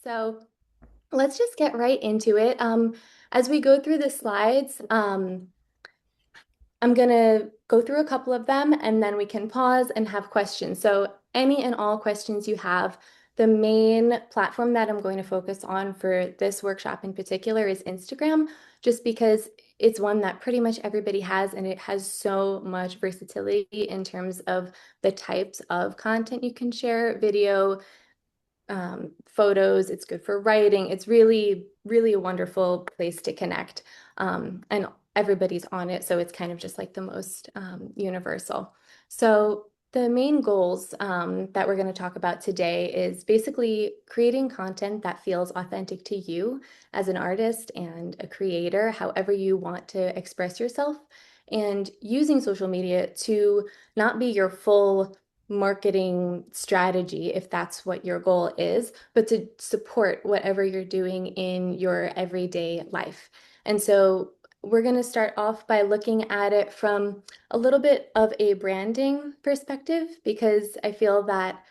So let's just get right into it. As we go through the slides, I'm going to go through a couple of them and then we can pause and have questions. So any and all questions you have, the main platform that I'm going to focus on for this workshop in particular is Instagram, just because it's one that pretty much everybody has and it has so much versatility in terms of the types of content you can share, video, photos. It's good for writing. It's really, really a wonderful place to connect. And everybody's on it, so it's kind of just like the most universal. So the main goals that we're going to talk about today is basically creating content that feels authentic to you as an artist and a creator, however you want to express yourself, and using social media to not be your full marketing strategy if that's what your goal is, but to support whatever you're doing in your everyday life. And so we're going to start off by looking at it from a little bit of a branding perspective, because I feel that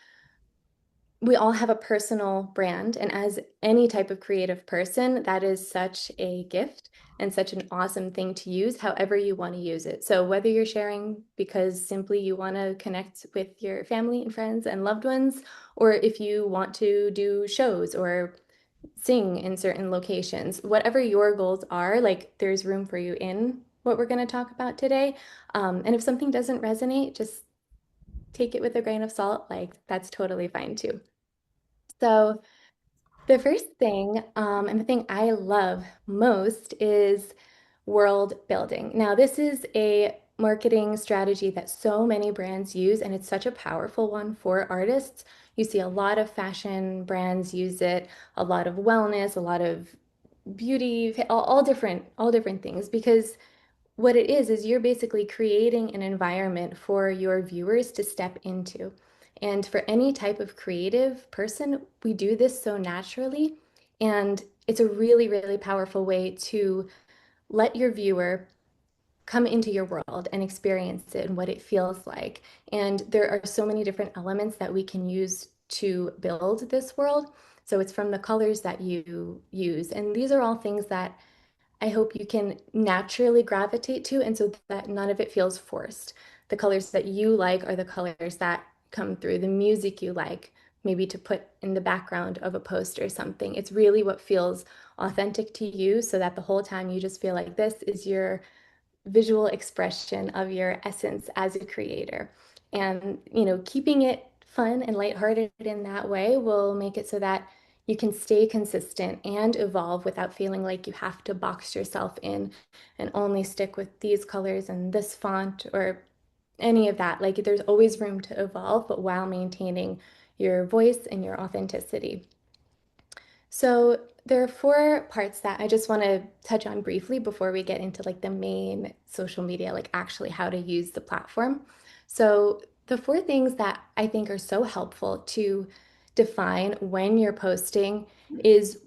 we all have a personal brand, and as any type of creative person, that is such a gift and such an awesome thing to use however you want to use it. So whether you're sharing because simply you want to connect with your family and friends and loved ones, or if you want to do shows or sing in certain locations, whatever your goals are, like there's room for you in what we're going to talk about today. And if something doesn't resonate, just take it with a grain of salt. Like that's totally fine too. So the first thing, and the thing I love most is world building. Now, this is a marketing strategy that so many brands use, and it's such a powerful one for artists. You see a lot of fashion brands use it, a lot of wellness, a lot of beauty, all different things, because what it is you're basically creating an environment for your viewers to step into. And for any type of creative person, we do this so naturally. And it's a really, really powerful way to let your viewer come into your world and experience it and what it feels like. And there are so many different elements that we can use to build this world. So it's from the colors that you use. And these are all things that I hope you can naturally gravitate to, and so that none of it feels forced. The colors that you like are the colors that come through, the music you like, maybe to put in the background of a post or something. It's really what feels authentic to you, so that the whole time you just feel like this is your visual expression of your essence as a creator. And, keeping it fun and lighthearted in that way will make it so that you can stay consistent and evolve without feeling like you have to box yourself in and only stick with these colors and this font or any of that. Like there's always room to evolve, but while maintaining your voice and your authenticity. So there are four parts that I just want to touch on briefly before we get into like the main social media, like actually how to use the platform. So the four things that I think are so helpful to define when you're posting is,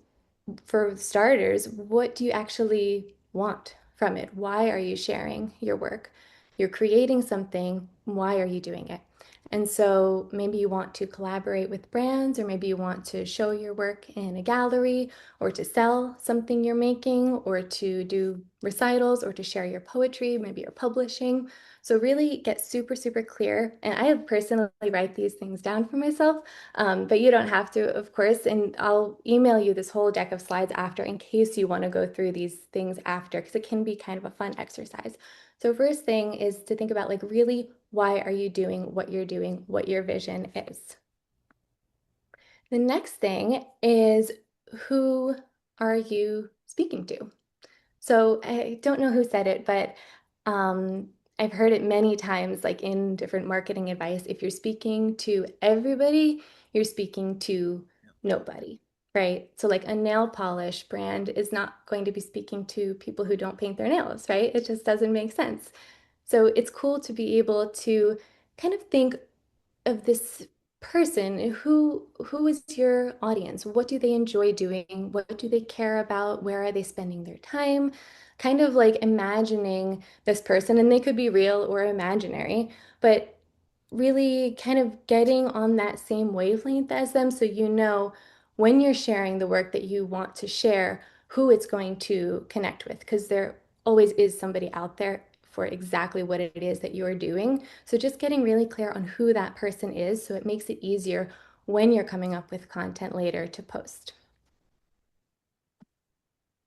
for starters, what do you actually want from it? Why are you sharing your work? You're creating something. Why are you doing it? And so maybe you want to collaborate with brands, or maybe you want to show your work in a gallery, or to sell something you're making, or to do recitals, or to share your poetry. Maybe you're publishing. So really get super, super clear. And I personally write these things down for myself, but you don't have to, of course. And I'll email you this whole deck of slides after in case you want to go through these things after, because it can be kind of a fun exercise. So first thing is to think about like really why are you doing, what your vision is. The next thing is, who are you speaking to? So I don't know who said it, but I've heard it many times, like in different marketing advice. If you're speaking to everybody, you're speaking to nobody, right? So like a nail polish brand is not going to be speaking to people who don't paint their nails, right? It just doesn't make sense. So it's cool to be able to kind of think of this person. Who is your audience? What do they enjoy doing? What do they care about? Where are they spending their time? Kind of like imagining this person, and they could be real or imaginary, but really kind of getting on that same wavelength as them, so you know when you're sharing the work that you want to share, who it's going to connect with, because there always is somebody out there for exactly what it is that you're doing. So just getting really clear on who that person is so it makes it easier when you're coming up with content later to post.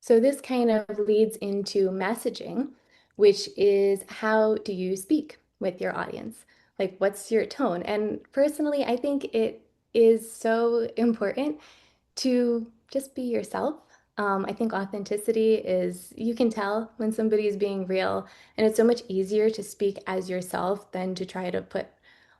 So this kind of leads into messaging, which is how do you speak with your audience? Like, what's your tone? And personally, I think it is so important to just be yourself. I think authenticity is, you can tell when somebody is being real, and it's so much easier to speak as yourself than to try to put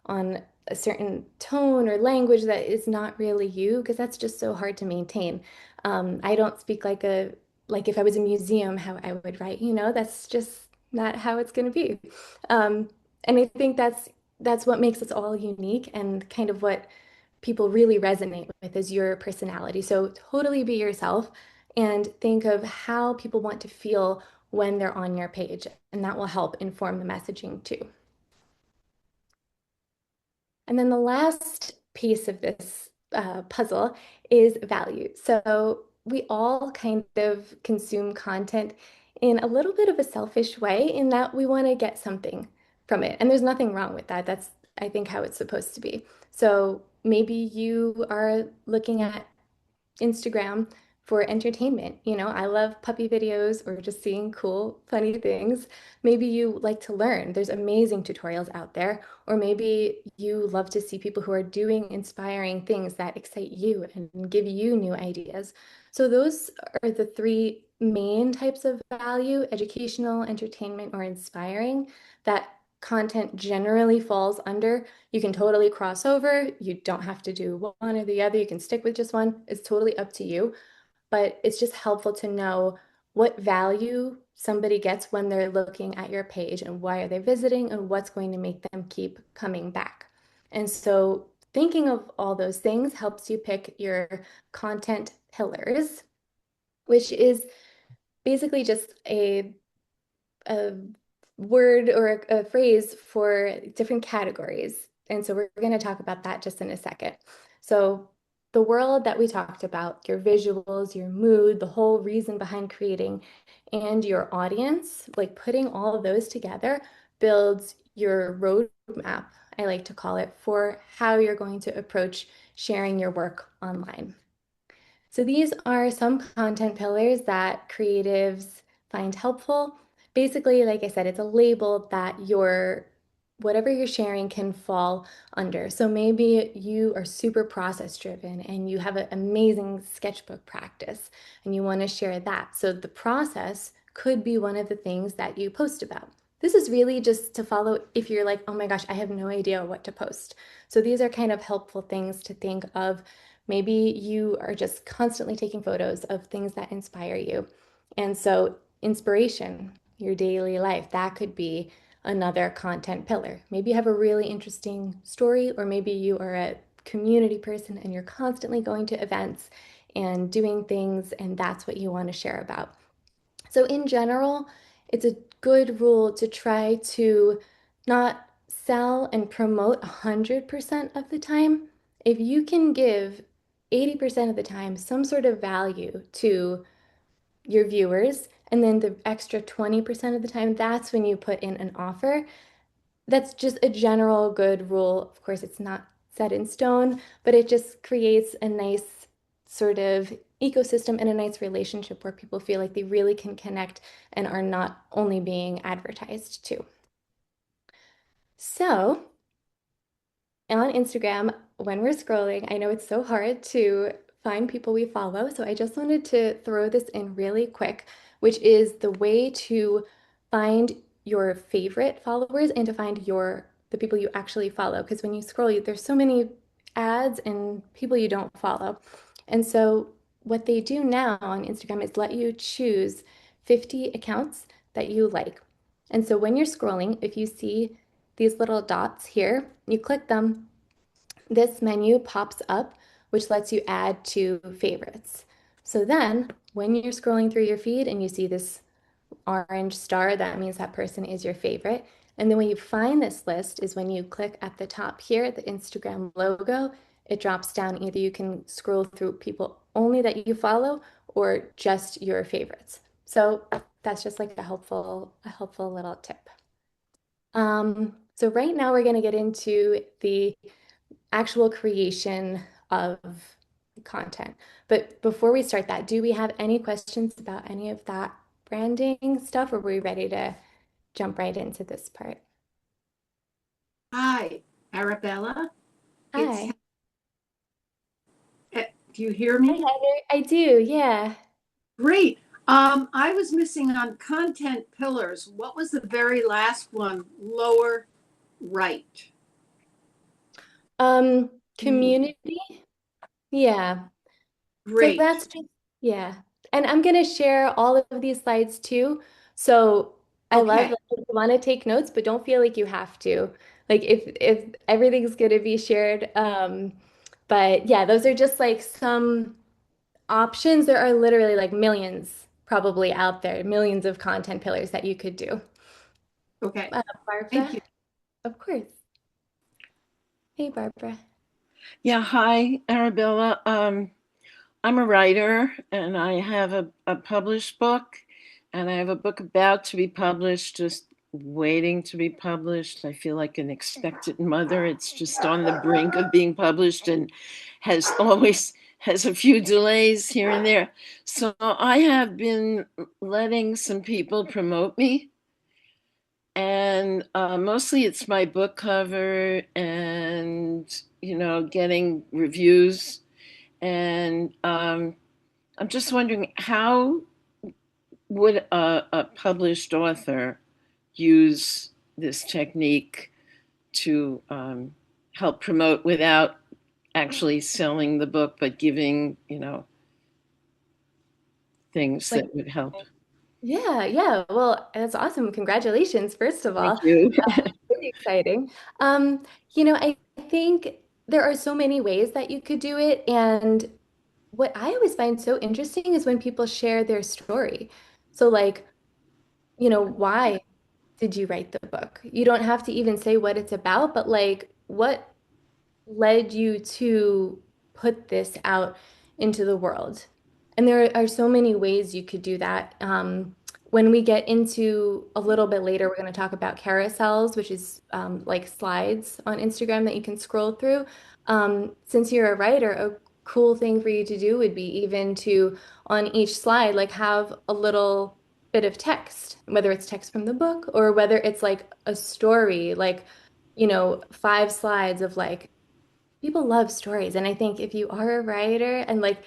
on a certain tone or language that is not really you, because that's just so hard to maintain. I don't speak like if I was a museum, how I would write, that's just not how it's going to be. Um, and I think that's what makes us all unique and kind of what people really resonate with is your personality. So totally be yourself and think of how people want to feel when they're on your page, and that will help inform the messaging too. And then the last piece of this puzzle is value. So we all kind of consume content in a little bit of a selfish way in that we want to get something from it. And there's nothing wrong with that. That's, I think, how it's supposed to be. So maybe you are looking at Instagram for entertainment. I love puppy videos or just seeing cool, funny things. Maybe you like to learn. There's amazing tutorials out there. Or maybe you love to see people who are doing inspiring things that excite you and give you new ideas. So those are the three main types of value: educational, entertainment, or inspiring, that content generally falls under. You can totally cross over. You don't have to do one or the other. You can stick with just one. It's totally up to you. But it's just helpful to know what value somebody gets when they're looking at your page and why are they visiting and what's going to make them keep coming back. And so thinking of all those things helps you pick your content pillars, which is basically just a word or a phrase for different categories. And so we're going to talk about that just in a second. So the world that we talked about, your visuals, your mood, the whole reason behind creating, and your audience, like putting all of those together builds your roadmap, I like to call it, for how you're going to approach sharing your work online. So these are some content pillars that creatives find helpful. Basically, like I said, it's a label that whatever you're sharing can fall under. So maybe you are super process driven and you have an amazing sketchbook practice and you want to share that. So the process could be one of the things that you post about. This is really just to follow if you're like, oh my gosh, I have no idea what to post. So these are kind of helpful things to think of. Maybe you are just constantly taking photos of things that inspire you. And so, inspiration, your daily life, that could be another content pillar. Maybe you have a really interesting story, or maybe you are a community person and you're constantly going to events and doing things, and that's what you want to share about. So, in general, it's a good rule to try to not sell and promote 100% of the time. If you can give 80% of the time some sort of value to your viewers, and then the extra 20% of the time, that's when you put in an offer. That's just a general good rule. Of course, it's not set in stone, but it just creates a nice sort of ecosystem and a nice relationship where people feel like they really can connect and are not only being advertised to. So, on Instagram, when we're scrolling, I know it's so hard to find people we follow. So I just wanted to throw this in really quick, which is the way to find your favorite followers and to find the people you actually follow. Because when you scroll, there's so many ads and people you don't follow. And so what they do now on Instagram is let you choose 50 accounts that you like. And so when you're scrolling, if you see these little dots here, you click them, this menu pops up, which lets you add to favorites. So then when you're scrolling through your feed and you see this orange star, that means that person is your favorite. And then when you find this list is when you click at the top here, the Instagram logo, it drops down. Either you can scroll through people only that you follow or just your favorites. So that's just like a helpful little tip. So right now we're going to get into the actual creation of content. But before we start that, do we have any questions about any of that branding stuff, or are we ready to jump right into this part? Hi, Arabella. It's Hi. do you hear Hi, me? Heather. I do, yeah. Great. I was missing on content pillars. What was the very last one? Lower right. Um, Community. community? Yeah. So Great. that's just, yeah. And I'm going to share all of these slides too. So I love Okay. that you want to take notes, but don't feel like you have to. Like if everything's going to be shared. But yeah, those are just like some options. There are literally like millions probably out there, millions of content pillars that you could do. Okay. Thank Barbara, you. of course. Hey, Barbara. Yeah, hi, Arabella. I'm a writer and I have a published book and I have a book about to be published, just waiting to be published. I feel like an expectant mother. It's just on the brink of being published and has always has a few delays here and there. So I have been letting some people promote me and mostly it's my book cover and getting reviews and I'm just wondering how would a published author use this technique to help promote without actually selling the book but giving things Like, that would help. yeah, yeah. Well, that's awesome. Congratulations, first of Thank all. you. Really exciting. I think there are so many ways that you could do it. And what I always find so interesting is when people share their story. So, like, why did you write the book? You don't have to even say what it's about, but like, what led you to put this out into the world? And there are so many ways you could do that. When we get into a little bit later, we're going to talk about carousels, which is like slides on Instagram that you can scroll through. Since you're a writer, a cool thing for you to do would be even to, on each slide, like have a little bit of text, whether it's text from the book or whether it's like a story, like, 5 slides of like, people love stories. And I think if you are a writer and like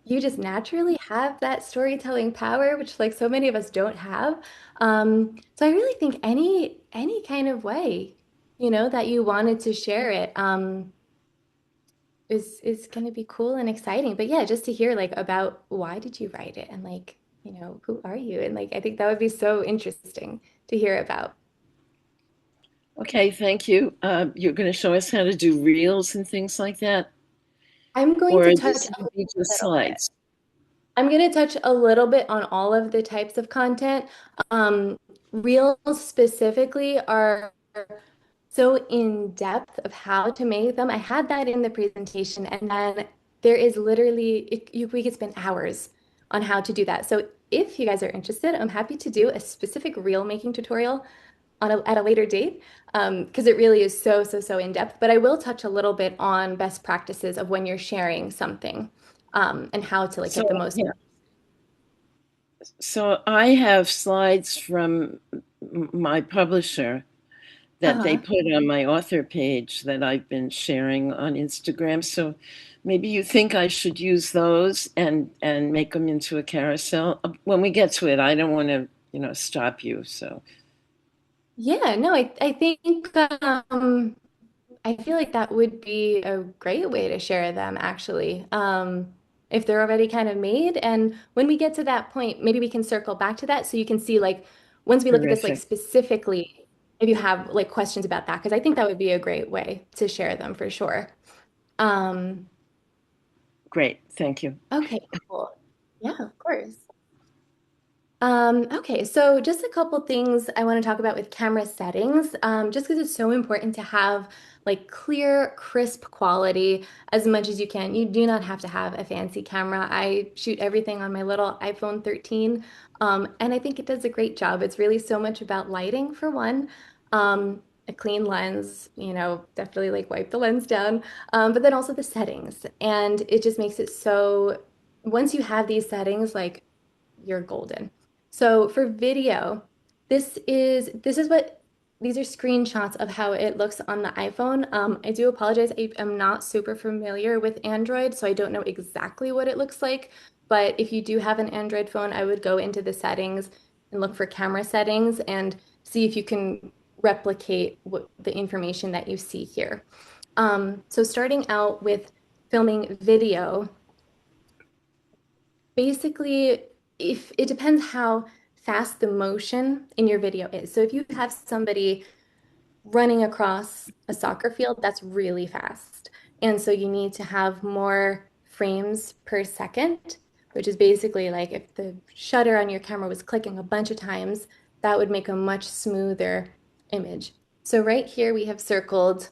you just naturally have that storytelling power, which like so many of us don't have. So I really think any kind of way, that you wanted to share it, is going to be cool and exciting. But yeah, just to hear like about why did you write it and like, who are you? And like I think that would be so interesting to hear about. Okay, thank you. You're going to show us how to do reels and things like that, I'm going to or touch this a would be just little bit. slides. I'm going to touch a little bit on all of the types of content. Um, Reels specifically are so in depth of how to make them. I had that in the presentation, and then there is literally, we could spend hours on how to do that. So if you guys are interested, I'm happy to do a specific reel making tutorial at a later date because it really is so, so, so in depth. But I will touch a little bit on best practices of when you're sharing something and how to like So get the most. yeah, so I have slides from my publisher that they Uh-huh. put on my author page that I've been sharing on Instagram. So maybe you think I should use those and make them into a carousel. When we get to it, I don't want to, stop you. So Yeah, no, I think I feel like that would be a great way to share them actually. If they're already kind of made. And when we get to that point, maybe we can circle back to that so you can see like once we look at this like terrific. specifically, if you have like questions about that, because I think that would be a great way to share them for sure. Um, Great. Thank you. okay, cool. Yeah, of course. Okay, so just a couple things I want to talk about with camera settings, just because it's so important to have like clear, crisp quality as much as you can. You do not have to have a fancy camera. I shoot everything on my little iPhone 13, and I think it does a great job. It's really so much about lighting for one. A clean lens, definitely like wipe the lens down, but then also the settings. And it just makes it so, once you have these settings, like you're golden. So for video, this is what these are screenshots of how it looks on the iPhone. I do apologize. I am not super familiar with Android, so I don't know exactly what it looks like. But if you do have an Android phone, I would go into the settings and look for camera settings and see if you can replicate the information that you see here. So starting out with filming video, basically, if it depends how fast the motion in your video is. So if you have somebody running across a soccer field, that's really fast. And so you need to have more frames per second, which is basically like if the shutter on your camera was clicking a bunch of times, that would make a much smoother image. So right here we have circled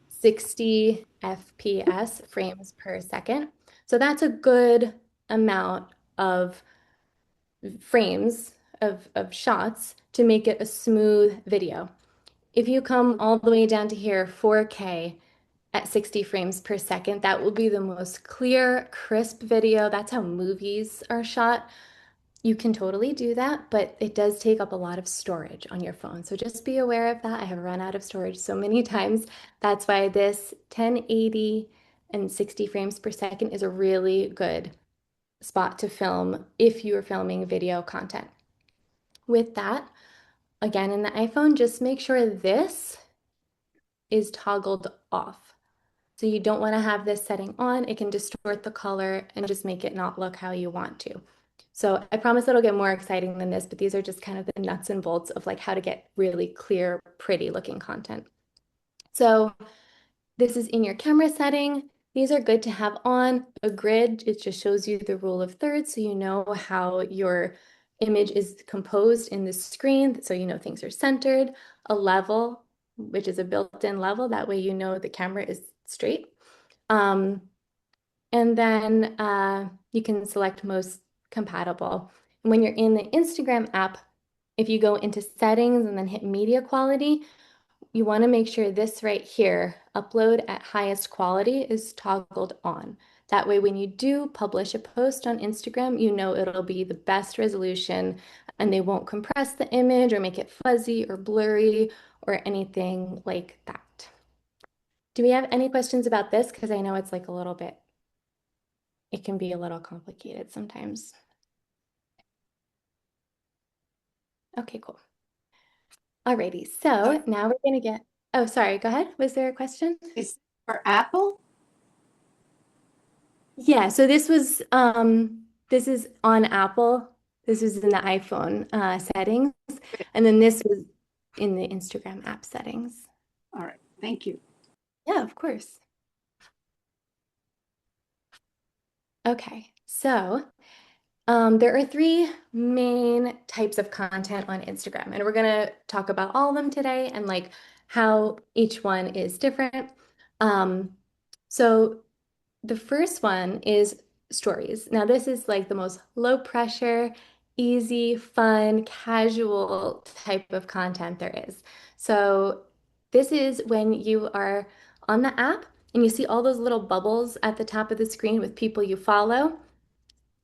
60 FPS, frames per second. So that's a good amount of frames of shots to make it a smooth video. If you come all the way down to here, 4K at 60 frames per second, that will be the most clear, crisp video. That's how movies are shot. You can totally do that, but it does take up a lot of storage on your phone. So just be aware of that. I have run out of storage so many times. That's why this 1080 and 60 frames per second is a really good spot to film if you're filming video content. With that, again, in the iPhone, just make sure this is toggled off. So you don't want to have this setting on. It can distort the color and just make it not look how you want to. So I promise it'll get more exciting than this, but these are just kind of the nuts and bolts of like how to get really clear, pretty looking content. So this is in your camera setting. These are good to have on. A grid, it just shows you the rule of thirds, so you know how your image is composed in the screen, so you know things are centered. A level, which is a built-in level, that way you know the camera is straight. And then you can select most compatible. And when you're in the Instagram app, if you go into settings and then hit media quality, you want to make sure this right here, upload at highest quality, is toggled on. That way, when you do publish a post on Instagram, you know it'll be the best resolution and they won't compress the image or make it fuzzy or blurry or anything like that. Do we have any questions about this? Because I know it's like a little bit, it can be a little complicated sometimes. Okay, cool. Alrighty, so now we're gonna get, oh, sorry, go ahead. Was there a question? Is for Apple? Yeah, so this is on Apple. This is in the iPhone settings. And then this was in the Instagram app settings. All right, thank you. Yeah, of course. Okay, so there are three main types of content on Instagram, and we're gonna talk about all of them today and like how each one is different. Um, so the first one is stories. Now, this is like the most low pressure, easy, fun, casual type of content there is. So, this is when you are on the app and you see all those little bubbles at the top of the screen with people you follow.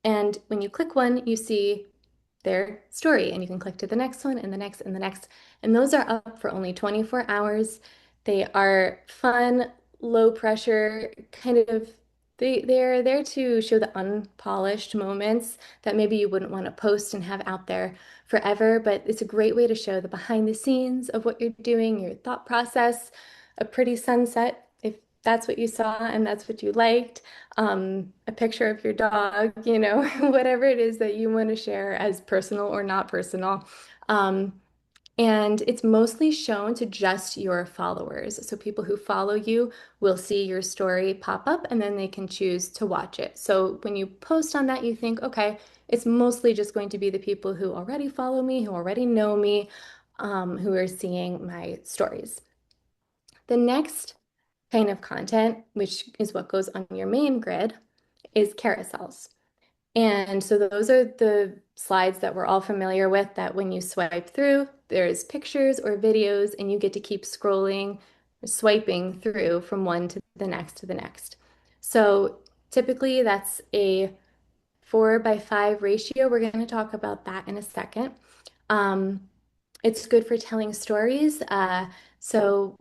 And when you click one, you see their story, and you can click to the next one and the next and the next. And those are up for only 24 hours. They are fun, low pressure, kind of they're there to show the unpolished moments that maybe you wouldn't want to post and have out there forever, but it's a great way to show the behind the scenes of what you're doing, your thought process, a pretty sunset if that's what you saw and that's what you liked, a picture of your dog, whatever it is that you want to share as personal or not personal. Um, And it's mostly shown to just your followers. So people who follow you will see your story pop up and then they can choose to watch it. So when you post on that, you think, okay, it's mostly just going to be the people who already follow me, who already know me, who are seeing my stories. The next kind of content, which is what goes on your main grid, is carousels. And so those are the slides that we're all familiar with, that when you swipe through, there's pictures or videos, and you get to keep scrolling, swiping through from one to the next to the next. So typically that's a 4:5 ratio. We're going to talk about that in a second. Um, it's good for telling stories. So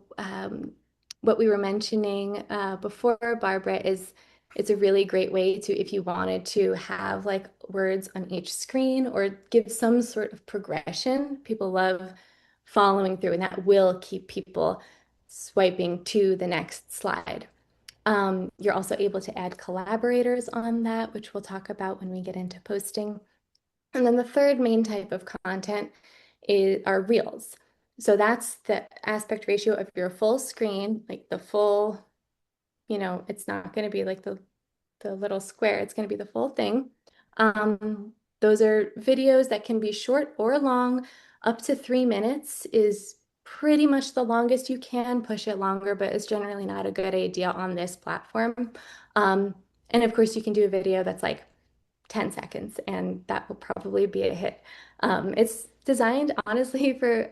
what we were mentioning before, Barbara, is it's a really great way to, if you wanted to have like words on each screen or give some sort of progression. People love following through, and that will keep people swiping to the next slide. You're also able to add collaborators on that, which we'll talk about when we get into posting. And then the third main type of content are reels. So that's the aspect ratio of your full screen, like the full, it's not going to be like the little square, it's going to be the full thing. Those are videos that can be short or long. Up to 3 minutes is pretty much the longest. You can push it longer, but it's generally not a good idea on this platform. Um, and of course, you can do a video that's like 10 seconds, and that will probably be a hit. It's designed honestly for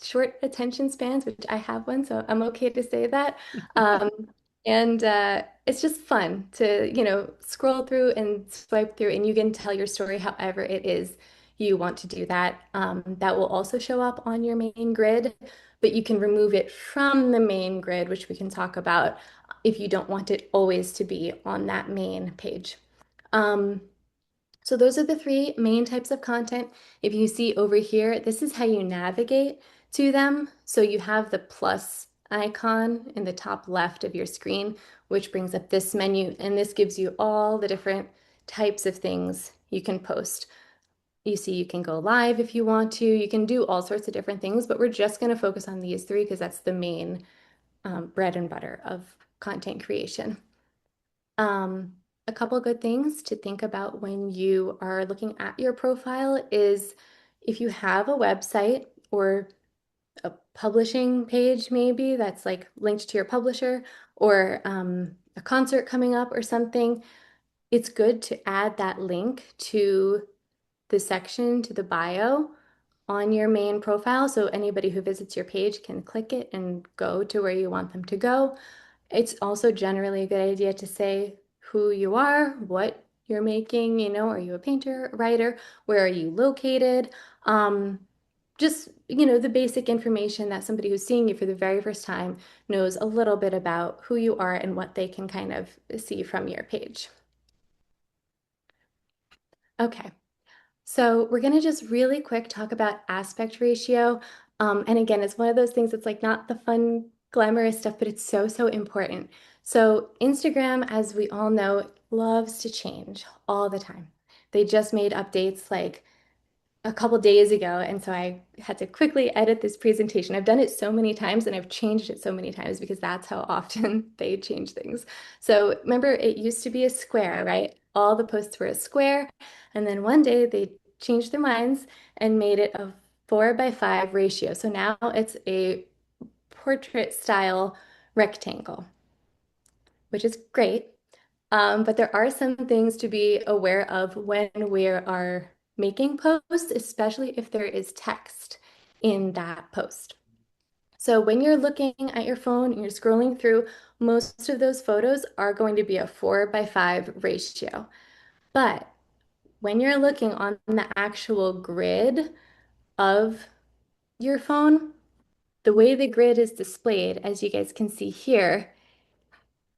short attention spans, which I have one, so I'm okay to say that. Um, and it's just fun to, scroll through and swipe through, and you can tell your story however it is you want to do that. That will also show up on your main grid, but you can remove it from the main grid, which we can talk about if you don't want it always to be on that main page. Um, so those are the three main types of content. If you see over here, this is how you navigate to them. So you have the plus icon in the top left of your screen, which brings up this menu, and this gives you all the different types of things you can post. You see, you can go live if you want to. You can do all sorts of different things, but we're just going to focus on these three because that's the main bread and butter of content creation. Um, a couple good things to think about when you are looking at your profile is if you have a website or a publishing page, maybe that's like linked to your publisher, or a concert coming up or something, it's good to add that link to the section, to the bio on your main profile. So anybody who visits your page can click it and go to where you want them to go. It's also generally a good idea to say who you are, what you're making, are you a painter, writer, where are you located? Just, the basic information that somebody who's seeing you for the very first time knows a little bit about who you are and what they can kind of see from your page. Okay. So we're going to just really quick talk about aspect ratio. And again, it's one of those things that's like not the fun, glamorous stuff, but it's so, so important. So Instagram, as we all know, loves to change all the time. They just made updates like a couple days ago, and so I had to quickly edit this presentation. I've done it so many times and I've changed it so many times because that's how often they change things. So remember, it used to be a square, right? All the posts were a square, and then one day they changed their minds and made it a 4:5 ratio. So now it's a portrait style rectangle, which is great. But there are some things to be aware of when we are making posts, especially if there is text in that post. So when you're looking at your phone and you're scrolling through, most of those photos are going to be a 4:5 ratio. But when you're looking on the actual grid of your phone, the way the grid is displayed, as you guys can see here,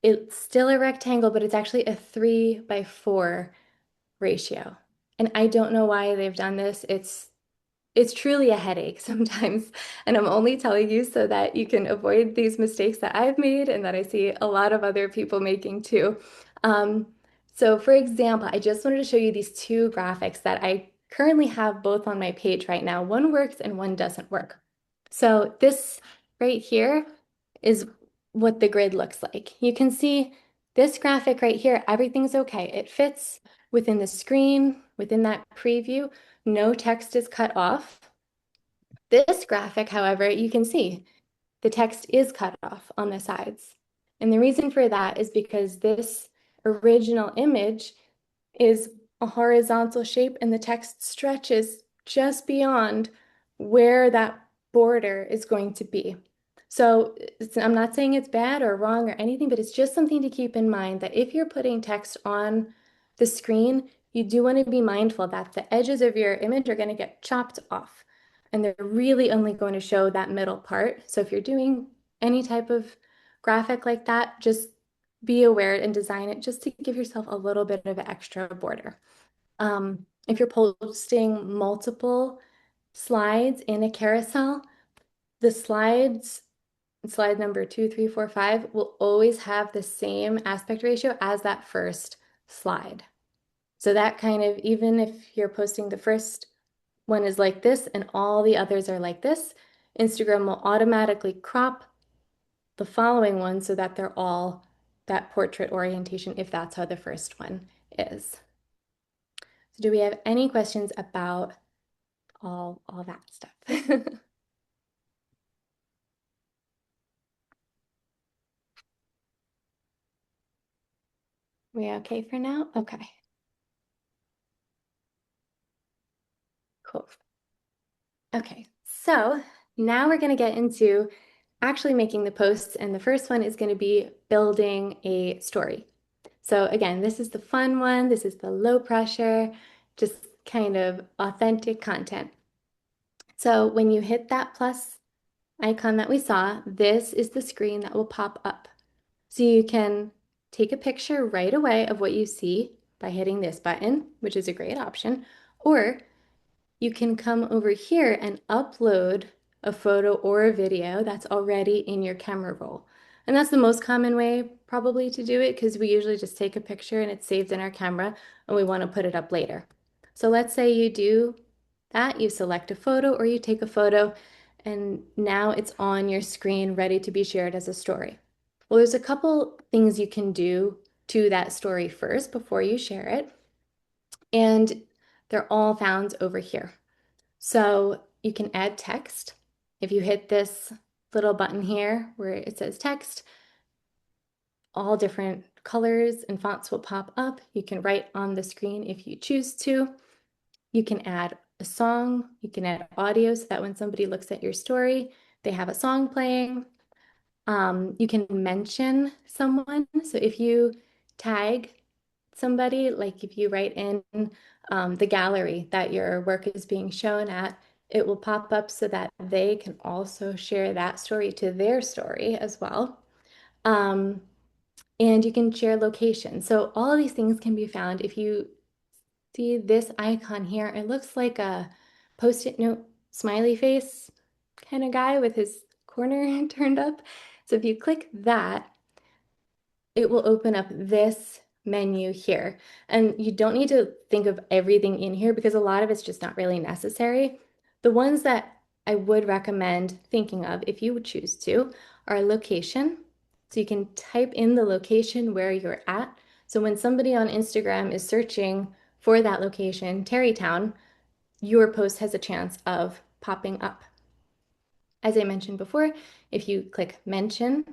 it's still a rectangle, but it's actually a 3:4 ratio. And I don't know why they've done this. It's truly a headache sometimes. And I'm only telling you so that you can avoid these mistakes that I've made and that I see a lot of other people making too. Um, so for example, I just wanted to show you these two graphics that I currently have both on my page right now. One works and one doesn't work. So this right here is what the grid looks like. You can see this graphic right here, everything's okay. It fits within the screen, within that preview. No text is cut off. This graphic, however, you can see the text is cut off on the sides. And the reason for that is because this original image is a horizontal shape and the text stretches just beyond where that border is going to be. So I'm not saying it's bad or wrong or anything, but it's just something to keep in mind that if you're putting text on the screen, you do want to be mindful that the edges of your image are going to get chopped off. And they're really only going to show that middle part. So if you're doing any type of graphic like that, just be aware and design it just to give yourself a little bit of an extra border. If you're posting multiple slides in a carousel, the slides, slide number 2, 3, 4, 5, will always have the same aspect ratio as that first slide. So that kind of, even if you're posting the first one is like this and all the others are like this, Instagram will automatically crop the following one so that they're all that portrait orientation if that's how the first one is. So do we have any questions about all that stuff? We okay for now? Okay, cool. Okay, so now we're going to get into actually making the posts, and the first one is going to be building a story. So again, this is the fun one. This is the low pressure, just kind of authentic content. So when you hit that plus icon that we saw, this is the screen that will pop up. So you can take a picture right away of what you see by hitting this button, which is a great option, or you can come over here and upload a photo or a video that's already in your camera roll. And that's the most common way probably to do it because we usually just take a picture and it's saved in our camera and we want to put it up later. So let's say you do that, you select a photo or you take a photo and now it's on your screen ready to be shared as a story. Well, there's a couple things you can do to that story first before you share it. And they're all found over here. So you can add text. If you hit this little button here where it says text, all different colors and fonts will pop up. You can write on the screen if you choose to. You can add a song. You can add audio so that when somebody looks at your story, they have a song playing. You can mention someone. So if you tag somebody, like if you write in the gallery that your work is being shown at, it will pop up so that they can also share that story to their story as well. Um, and you can share location. So all of these things can be found if you see this icon here. It looks like a post-it note smiley face kind of guy with his corner turned up. So if you click that, it will open up this menu here. And you don't need to think of everything in here because a lot of it's just not really necessary. The ones that I would recommend thinking of if you would choose to are location. So you can type in the location where you're at. So when somebody on Instagram is searching for that location, Terrytown, your post has a chance of popping up. As I mentioned before, if you click mention,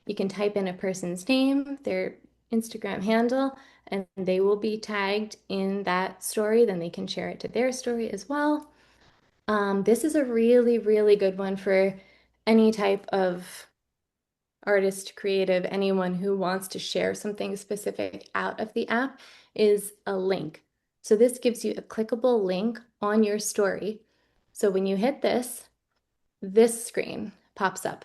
you can type in a person's name, their Instagram handle, and they will be tagged in that story. Then they can share it to their story as well. This is a really, really good one for any type of artist, creative, anyone who wants to share something specific out of the app is a link. So this gives you a clickable link on your story. So when you hit this screen pops up.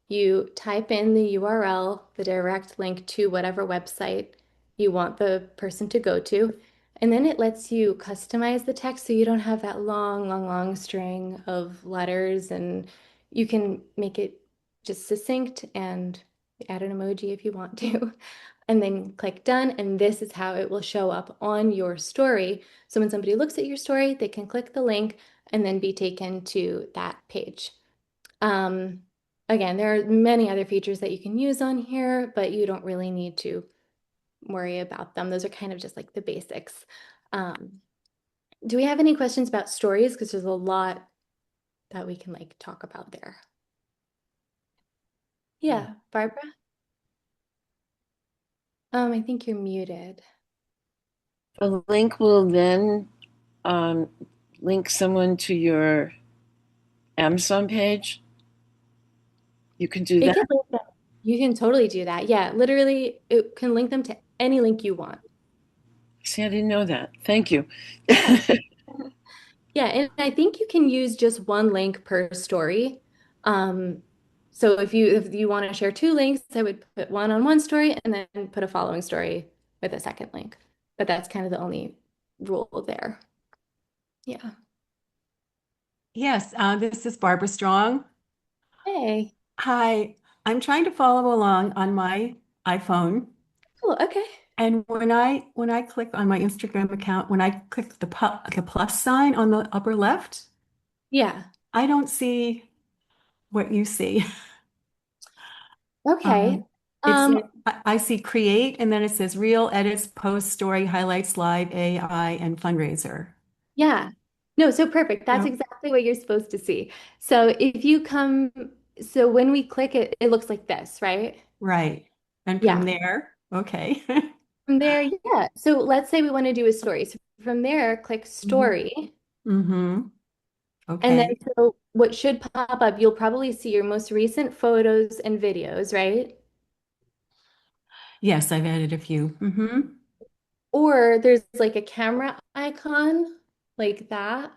You type in the URL, the direct link to whatever website you want the person to go to, and then it lets you customize the text so you don't have that long, long, long string of letters, and you can make it just succinct and add an emoji if you want to. and then click done. And this is how it will show up on your story. So when somebody looks at your story, they can click the link and then be taken to that page. Um, Again, there are many other features that you can use on here, but you don't really need to worry about them. Those are kind of just like the basics. Um, do we have any questions about stories? Because there's a lot that we can like talk about there. Yeah, Barbara? I think you're muted. The link will then um, link someone to your Amazon page. You can do It that. can link them. You can totally do that. Yeah, literally, it can link them to any link you want. See, I didn't know that. Thank you. Yeah. Yeah, and I think you can use just one link per story. Um, so if you want to share two links, I would put one on one story and then put a following story with a second link. But that's kind of the only rule there. Yeah. Yes, this is Barbara Strong. Hey, Hi, I'm trying to follow along on my iPhone, cool. Okay. and when I click on my Instagram account, when I click the plus sign on the upper left, Yeah. I don't see what you see. Okay. Um, it's Um, I see create, and then it says reel, edits, post, story, highlights, live, AI, and fundraiser. yeah. No, so perfect. That's Yep, exactly what you're supposed to see. So if you come, so when we click it, it looks like this, right? right. And from Yeah. there, okay. From there, yeah. So let's say we want to do a story. So from there, click hmm story. hmm And then Okay. so what should pop up, you'll probably see your most recent photos and videos, right? Yes, I've added a few. Or there's like a camera icon like that.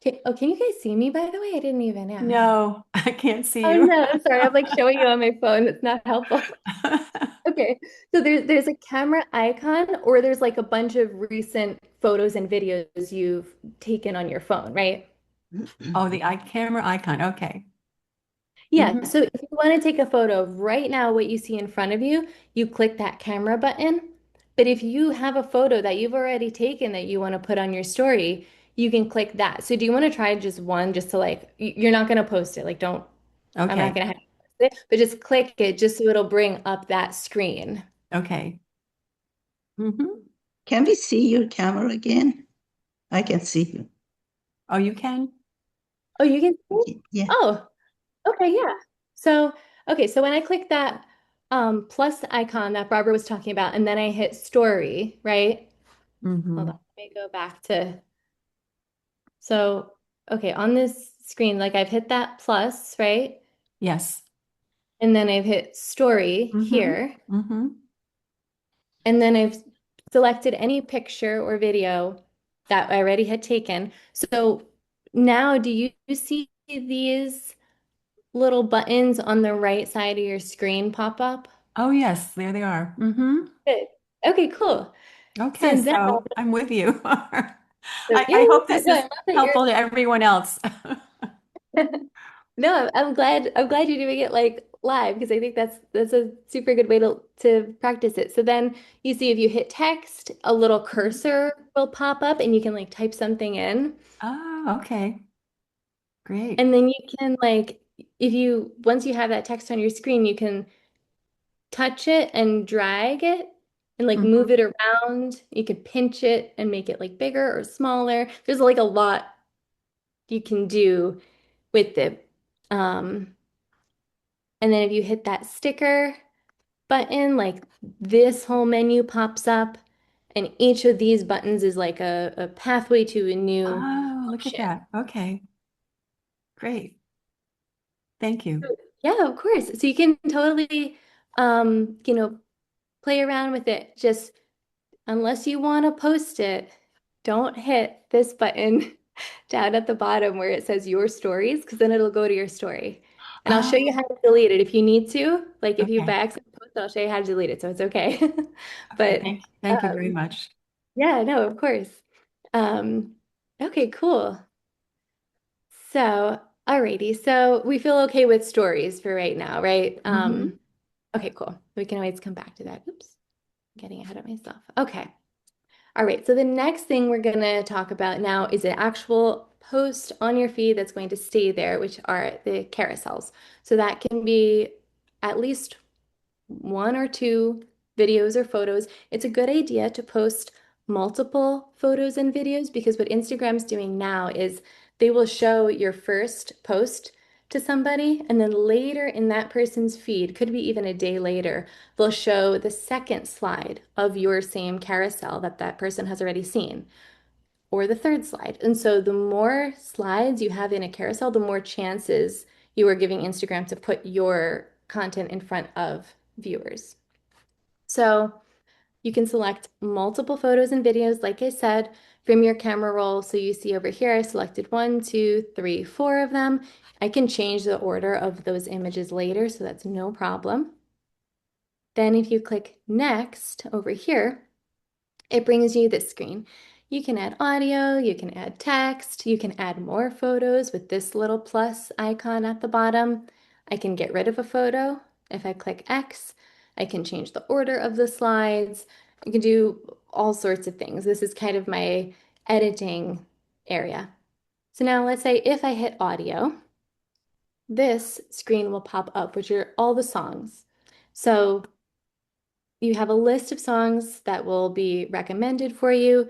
Can you guys see me, by the way? I didn't even ask. No, I can't see Oh you. no, sorry. I'm like showing you on my phone. It's not helpful. Okay. So there's a camera icon or there's like a bunch of recent photos and videos you've taken on your phone, right? Oh, the eye camera icon. Okay. Yeah, hmm so if you want to take a photo of right now what you see in front of you, you click that camera button. But if you have a photo that you've already taken that you want to put on your story, you can click that. So do you want to try just one just to like, you're not going to post it. Like, don't, I'm not Okay. going to have you post it, but just click it just so it'll bring up that screen. Okay. hmm Can we see your camera again? I can see you. Oh, you can? Oh, you can see? Yeah. Oh, okay, yeah. So, okay, so when I click that plus icon that Barbara was talking about, and then I hit story, right? Hold hmm on, let me go back to, so, okay, on this screen, like I've hit that plus, right? Yes. And then I've hit story hmm here, hmm and then I've selected any picture or video that I already had taken. So now do you see these little buttons on the right side of your screen pop up? Oh, yes, there they are. Good. Okay, cool. So Okay, then, so I'm with you. so yeah, I hope yeah, this no, I is love that you're helpful to everyone else. No, I'm glad you're doing it like live because I think that's a super good way to practice it. So then you see if you hit text, a little cursor will pop up and you can like type something in. Oh, okay. Great. And then you can like if you once you have that text on your screen, you can touch it and drag it and like move hmm it around. You could pinch it and make it like bigger or smaller. There's like a lot you can do with it. Um, and then if you hit that sticker button, like this whole menu pops up, and each of these buttons is like a pathway to a new Oh, look at function. that. Okay, great. Thank you. Yeah, of course. So you can totally, play around with it. Just unless you want to post it, don't hit this button down at the bottom where it says your stories, because then it'll go to your story. And I'll show you how Oh, to delete it if you need to. Like if you by okay. accident post it, I'll show you how to delete it, so it's okay. Okay, But thank you very um, much. yeah, no, of course. Um, okay, cool. So, alrighty. So we feel okay with stories for right now, right? hmm Okay, cool. We can always come back to that. Oops, getting ahead of myself. Okay. All right, so the next thing we're going to talk about now is an actual post on your feed that's going to stay there, which are the carousels. So that can be at least one or two videos or photos. It's a good idea to post multiple photos and videos because what Instagram's doing now is they will show your first post to somebody, and then later in that person's feed, could be even a day later, they'll show the second slide of your same carousel that that person has already seen, or the third slide. And so the more slides you have in a carousel, the more chances you are giving Instagram to put your content in front of viewers. So you can select multiple photos and videos, like I said, from your camera roll. So you see over here, I selected one, two, three, four of them. I can change the order of those images later, so that's no problem. Then if you click next over here, it brings you this screen. You can add audio, you can add text, you can add more photos with this little plus icon at the bottom. I can get rid of a photo. If I click X, I can change the order of the slides. I can do all sorts of things. This is kind of my editing area. So now let's say if I hit audio, this screen will pop up, which are all the songs. So you have a list of songs that will be recommended for you.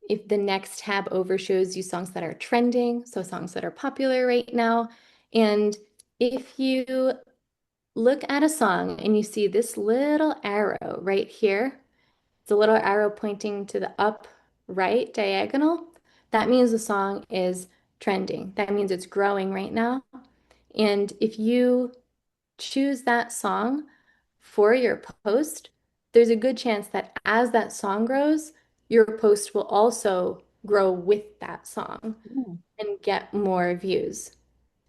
If the next tab over shows you songs that are trending, so songs that are popular right now. And if you look at a song and you see this little arrow right here, it's a little arrow pointing to the up right diagonal, that means the song is trending. That means it's growing right now. And if you choose that song for your post, there's a good chance that as that song grows, your post will also grow with that song Mm. and get more views.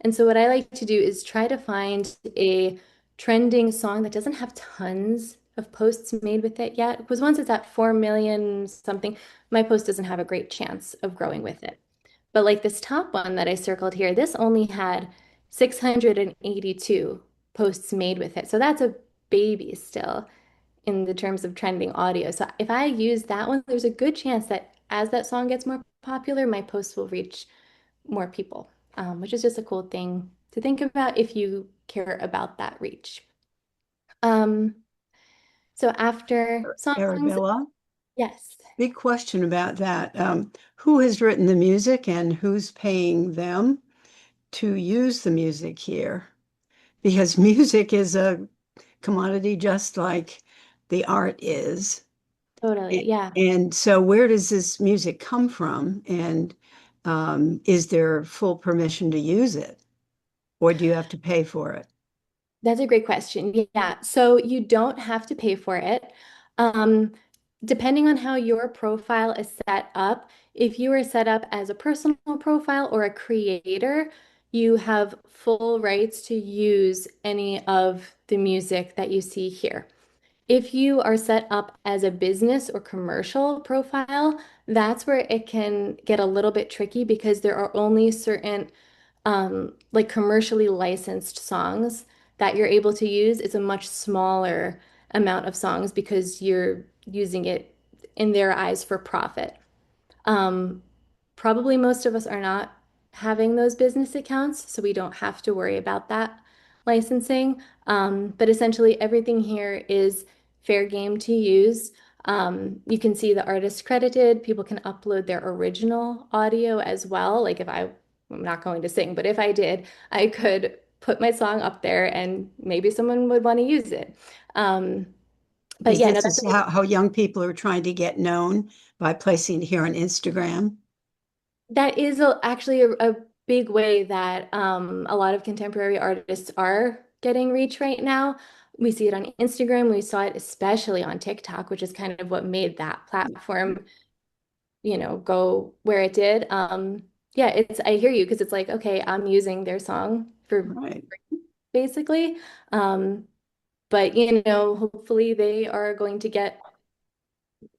And so, what I like to do is try to find a trending song that doesn't have tons of posts made with it yet. Because once it's at 4 million something, my post doesn't have a great chance of growing with it. But like this top one that I circled here, this only had 682 posts made with it. So that's a baby still in the terms of trending audio. So if I use that one, there's a good chance that as that song gets more popular, my posts will reach more people, which is just a cool thing to think about if you care about that reach. Um, so after songs, Arabella, yes. big question about that. Who has written the music and who's paying them to use the music here? Because music is a commodity just like the art is. Totally. Yeah. And so where does this music come from? And is there full permission to use it? Or do you have to pay for it? That's a great question. Yeah. So you don't have to pay for it. Um, Depending on how your profile is set up, if you are set up as a personal profile or a creator, you have full rights to use any of the music that you see here. If you are set up as a business or commercial profile, that's where it can get a little bit tricky because there are only certain like commercially licensed songs that you're able to use. It's a much smaller amount of songs because you're using it in their eyes for profit. Um, Probably most of us are not having those business accounts, so we don't have to worry about that licensing. But essentially, everything here is fair game to use. You can see the artist credited. People can upload their original audio as well. Like if I'm not going to sing, but if I did, I could put my song up there and maybe someone would want to use it. Um, but Is yeah, no, this that's is how young people are trying to get known by placing it here on Instagram? that is actually a big way that a lot of contemporary artists are getting reach right now. We see it on Instagram. We saw it especially on TikTok, which is kind of what made that platform, go where it did. Yeah, I hear you because it's like, okay, I'm using their song for Right. basically. But hopefully they are going to get,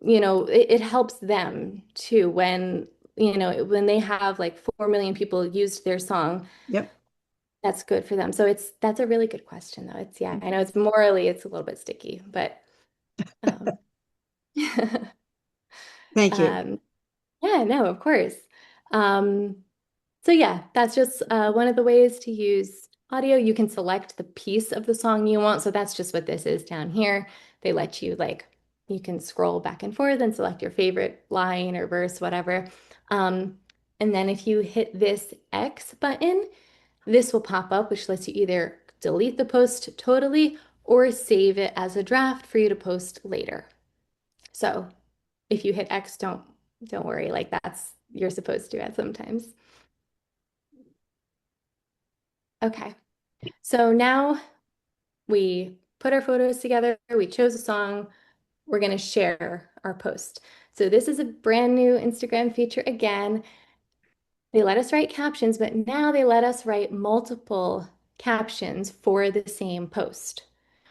it helps them too when they have like 4 million people used their song. Yep. That's good for them. So that's a really good question though. It's yeah, I know it's morally it's a little bit sticky, but um, Thank you. um, yeah, no, of course. Um, so yeah, that's just one of the ways to use audio. You can select the piece of the song you want. So that's just what this is down here. They let you like you can scroll back and forth and select your favorite line or verse, whatever. Um, and then if you hit this X button, this will pop up, which lets you either delete the post totally or save it as a draft for you to post later. So if you hit X, don't worry, like that's you're supposed to at sometimes. Okay. So now we put our photos together, we chose a song, we're going to share our post. So this is a brand new Instagram feature again. They let us write captions, but now they let us write multiple captions for the same post.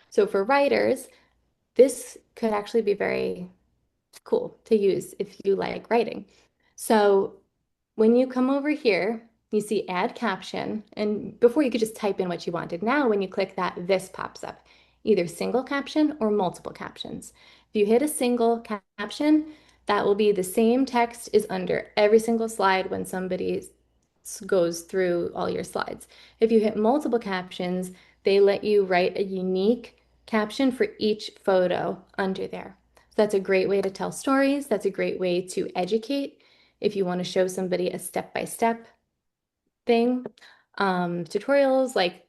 So for writers, this could actually be very cool to use if you like writing. So when you come over here, you see add caption, and before you could just type in what you wanted. Now, when you click that, this pops up, either single caption or multiple captions. If you hit a single caption, that will be the same text is under every single slide when somebody goes through all your slides. If you hit multiple captions, they let you write a unique caption for each photo under there. So that's a great way to tell stories. That's a great way to educate if you want to show somebody a step-by-step thing, tutorials, like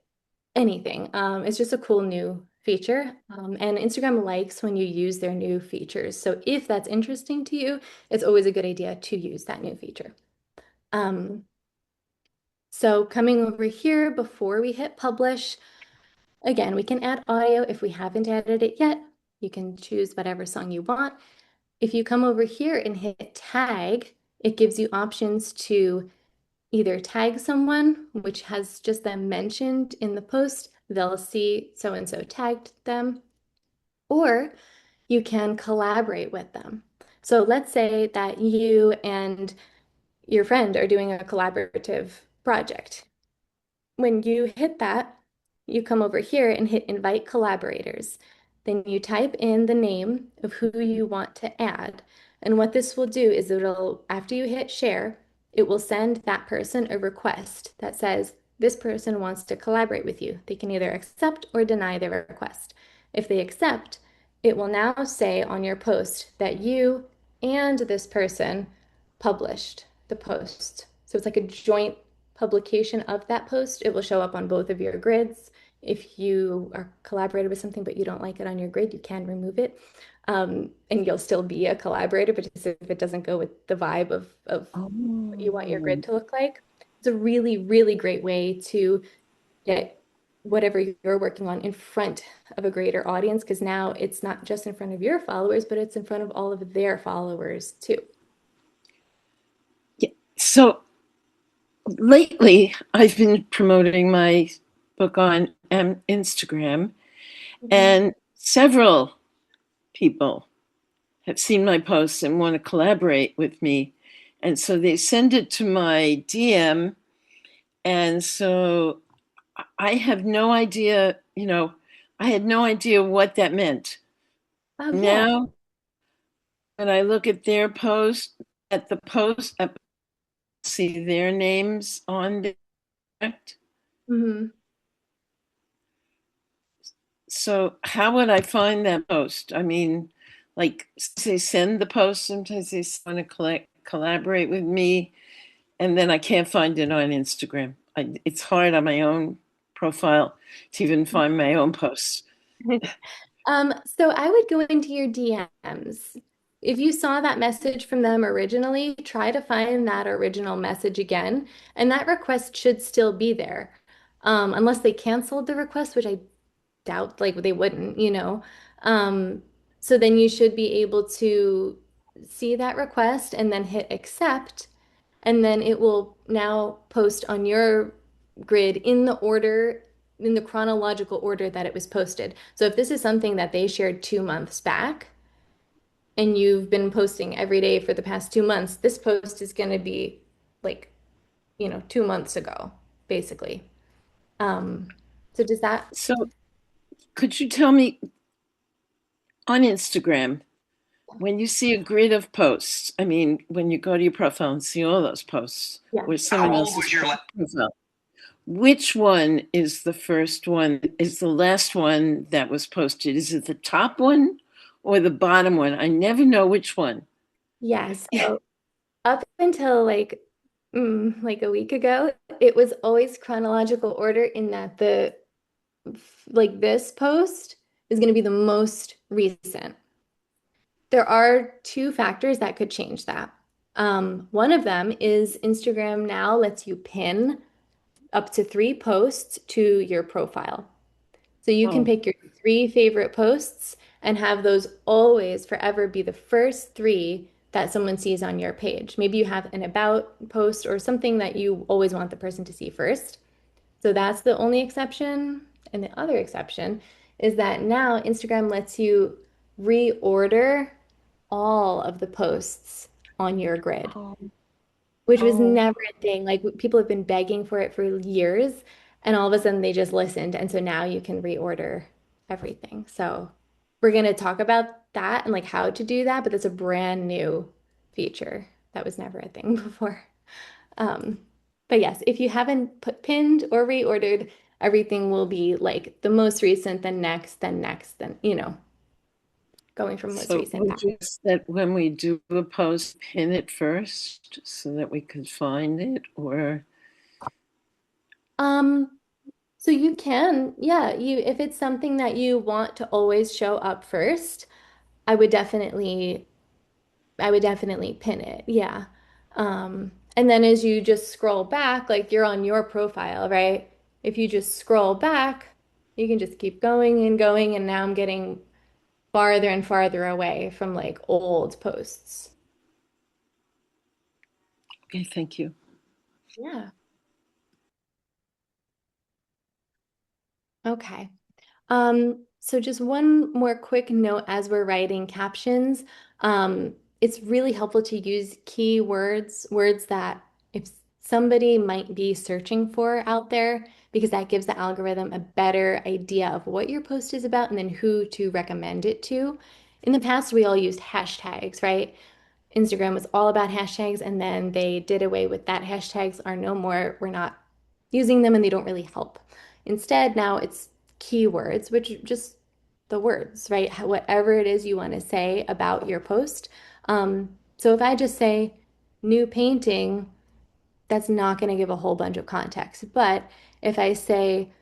anything. It's just a cool new feature. And Instagram likes when you use their new features. So if that's interesting to you, it's always a good idea to use that new feature. Um, so coming over here before we hit publish, again, we can add audio if we haven't added it yet. You can choose whatever song you want. If you come over here and hit tag, it gives you options to either tag someone, which has just them mentioned in the post, they'll see so-and-so tagged them, or you can collaborate with them. So let's say that you and your friend are doing a collaborative project. When you hit that, you come over here and hit invite collaborators. Then you type in the name of who you want to add. And what this will do is it'll, after you hit share, it will send that person a request that says, this person wants to collaborate with you. They can either accept or deny their request. If they accept, it will now say on your post that you and this person published the post. So it's like a joint publication of that post. It will show up on both of your grids. If you are collaborated with something but you don't like it on your grid, you can remove it. And you'll still be a collaborator, but just if it doesn't go with the vibe of what you want your Oh. grid to look like. It's a really, really great way to get whatever you're working on in front of a greater audience, because now it's not just in front of your followers, but it's in front of all of their followers too. Yeah. So lately, I've been promoting my book on Instagram, Mhm. and several people have seen my posts and want to collaborate with me. And so they send it to my DM. And so I have no idea, I had no idea what that meant. Oh yeah. Now, when I look at their post, at the post, I see their names on there. Mhm. So how would I find that post? I mean, like they send the post, sometimes they want to collaborate with me, and then I can't find it on Instagram. It's hard on my own profile to even find my own posts. So I would go into your DMs. If you saw that message from them originally, try to find that original message again, and that request should still be there. Unless they canceled the request, which I doubt, like they wouldn't. Um, so then you should be able to see that request and then hit accept, and then it will now post on your grid in the order, in the chronological order that it was posted. So if this is something that they shared 2 months back and you've been posting every day for the past 2 months, this post is going to be like, 2 months ago, basically. Um, so does that, So could you tell me on Instagram, when you see a grid of posts, I mean, when you go to your profile and see all those posts yeah. or someone else's profile, which one is the first one? Is the last one that was posted? Is it the top one or the bottom one? I never know which one. Yeah, so up until like a week ago, it was always chronological order in that the like this post is going to be the most recent. There are two factors that could change that. One of them is Instagram now lets you pin up to 3 posts to your profile. So you can Oh, pick your 3 favorite posts and have those always forever be the first 3 that someone sees on your page. Maybe you have an about post or something that you always want the person to see first. So that's the only exception. And the other exception is that now Instagram lets you reorder all of the posts on your grid, oh, which was oh. never a thing. Like people have been begging for it for years, and all of a sudden they just listened. And so now you can reorder everything. So we're going to talk about that and like how to do that, but it's a brand new feature that was never a thing before. Um, but yes, if you haven't put pinned or reordered, everything will be like the most recent, then next, then, going from most So recent back. would you that when we do a post, pin it first so that we could find it, or Um, so you can, yeah, if it's something that you want to always show up first, I would definitely I would definitely pin it. Yeah. And then as you just scroll back, like you're on your profile, right? If you just scroll back, you can just keep going and going, and now I'm getting farther and farther away from like old posts. okay, thank you. Yeah. Okay. So just one more quick note as we're writing captions. It's really helpful to use keywords, words that if somebody might be searching for out there, because that gives the algorithm a better idea of what your post is about and then who to recommend it to. In the past, we all used hashtags, right? Instagram was all about hashtags, and then they did away with that. Hashtags are no more, we're not using them and they don't really help. Instead, now it's keywords, which just the words, right? Whatever it is you want to say about your post. So if I just say new painting, that's not going to give a whole bunch of context. But if I say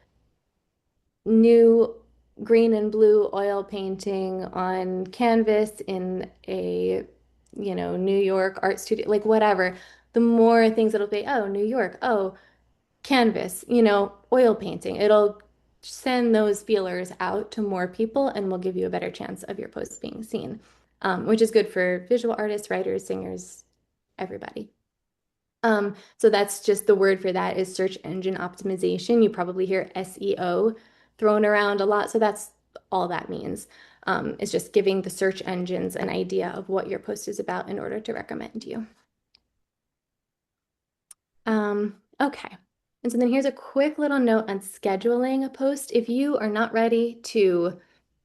new green and blue oil painting on canvas in a, New York art studio, like whatever, the more things it'll be, oh, New York, oh, canvas, oil painting. It'll send those feelers out to more people and will give you a better chance of your post being seen, which is good for visual artists, writers, singers, everybody. So that's just the word for that is search engine optimization. You probably hear SEO thrown around a lot. So that's all that means. It's just giving the search engines an idea of what your post is about in order to recommend you. Okay. And so then here's a quick little note on scheduling a post. If you are not ready to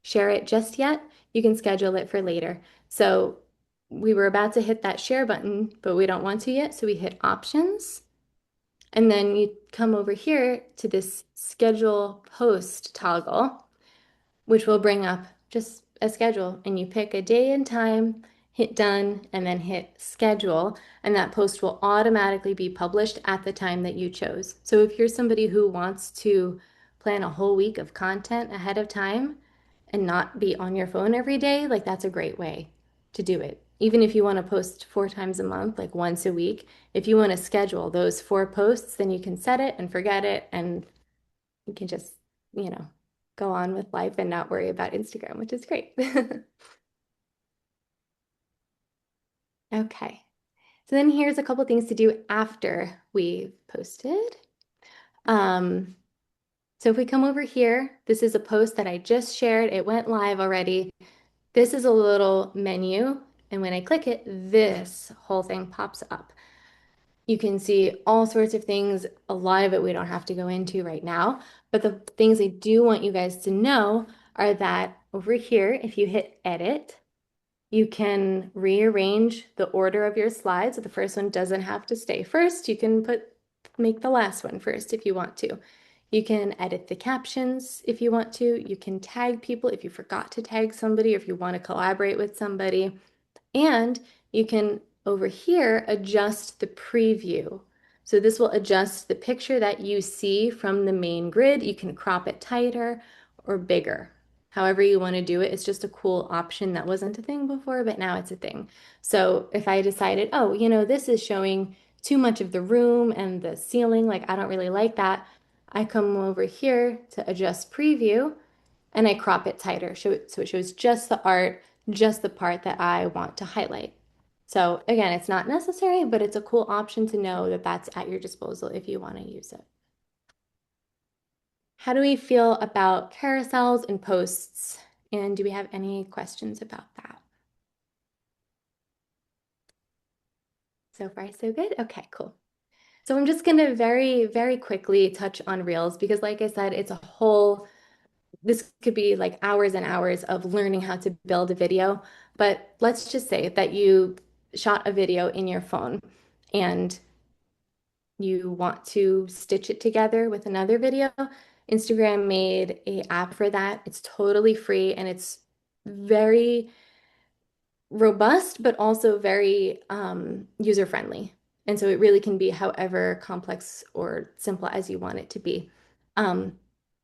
share it just yet, you can schedule it for later. So we were about to hit that share button, but we don't want to yet. So we hit options. And then you come over here to this schedule post toggle, which will bring up just a schedule. And you pick a day and time, hit done, and then hit schedule. And that post will automatically be published at the time that you chose. So if you're somebody who wants to plan a whole week of content ahead of time and not be on your phone every day, like that's a great way to do it. Even if you want to post 4 times a month, like once a week, if you want to schedule those 4 posts, then you can set it and forget it and you can just, you know, go on with life and not worry about Instagram, which is great. Okay. So then here's a couple things to do after we've posted. Um, so if we come over here, this is a post that I just shared. It went live already. This is a little menu. And when I click it, this whole thing pops up. You can see all sorts of things. A lot of it we don't have to go into right now. But the things I do want you guys to know are that over here, if you hit edit, you can rearrange the order of your slides. So the first one doesn't have to stay first. You can make the last one first if you want to. You can edit the captions if you want to. You can tag people if you forgot to tag somebody or if you want to collaborate with somebody. And you can, over here, adjust the preview. So this will adjust the picture that you see from the main grid. You can crop it tighter or bigger. However you want to do it. It's just a cool option that wasn't a thing before, but now it's a thing. So if I decided, oh, this is showing too much of the room and the ceiling, like I don't really like that, I come over here to adjust preview and I crop it tighter. So it shows just the art, just the part that I want to highlight. So again, it's not necessary, but it's a cool option to know that that's at your disposal if you want to use it. How do we feel about carousels and posts? And do we have any questions about that? So far, so good. Okay, cool. So I'm just going to very, very quickly touch on Reels because like I said, this could be like hours and hours of learning how to build a video. But let's just say that you shot a video in your phone and you want to stitch it together with another video. Instagram made an app for that. It's totally free and it's very robust, but also very user friendly. And so it really can be however complex or simple as you want it to be. Um,